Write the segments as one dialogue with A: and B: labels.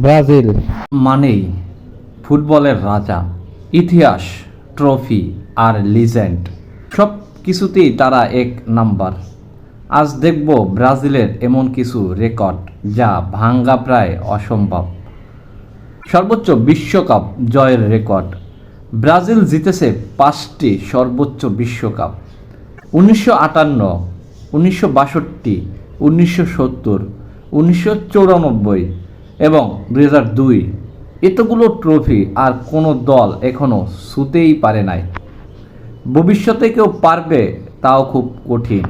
A: Brazil
B: মানেই ফুটবলের রাজা, ইতিহাস, ট্রফি আর লিজেন্ড সব কিছুতেই তারা এক নাম্বার। আজ দেখব ব্রাজিলের এমন কিছু রেকর্ড যা ভাঙ্গা প্রায় অসম্ভব। সর্বোচ্চ বিশ্বকাপ জয়ের রেকর্ড। ব্রাজিল জিতেছে 5টি সর্বোচ্চ বিশ্বকাপ: 1958, 1962, 1970, 1994 এবং 2002। এতগুলো ট্রফি আর কোনো দল এখনও ছুঁতেই পারে নাই। ভবিষ্যতে কেউ পারবে তাও খুব কঠিন।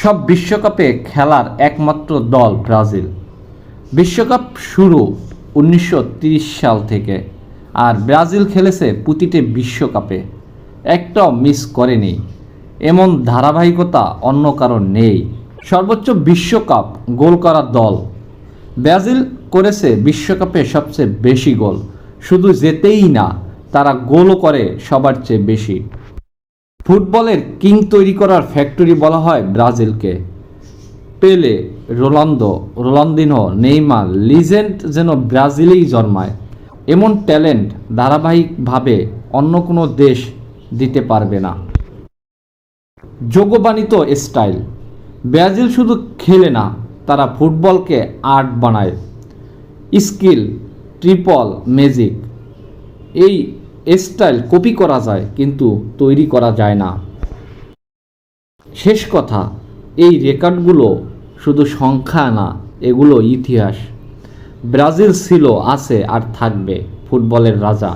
B: সব বিশ্বকাপে খেলার একমাত্র দল ব্রাজিল। বিশ্বকাপ শুরু 1930 সাল থেকে, আর ব্রাজিল খেলেছে প্রতিটি বিশ্বকাপে, একটাও মিস করেনি। এমন ধারাবাহিকতা অন্য কারো নেই। সর্বোচ্চ বিশ্বকাপ গোল করা দল ব্রাজিল করেছে বিশ্বকাপে সবচেয়ে বেশি গোল। শুধু জেতেই না, তারা গোলও করে সবার চেয়ে বেশি। ফুটবলের কিং তৈরি করার ফ্যাক্টরি বলা হয় ব্রাজিলকে। পেলে, রোনালদিনহো, নেইমার, লিজেন্ড যেন ব্রাজিলেই জন্মায়। এমন ট্যালেন্ট ধারাবাহিকভাবে অন্য কোনো দেশ দিতে পারবে না। যোগবানিত স্টাইল। ব্রাজিল শুধু খেলে না, তারা ফুটবলকে আর্ট বানায়। Skill, triple, magic. এই স্টাইল কপি করা যায় কিন্তু তৈরি করা যায় না। শেষ কথা, এই রেকর্ডগুলো শুধু সংখ্যা না, এগুলো ইতিহাস। ব্রাজিল ছিল, আছে আর থাকবে ফুটবলের রাজা।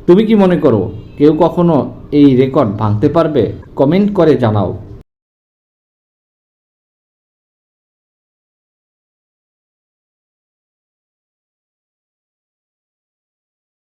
B: তুমি কি মনে করো কেউ কখনো এই রেকর্ড ভাঙতে পারবে? কমেন্ট করে জানাও।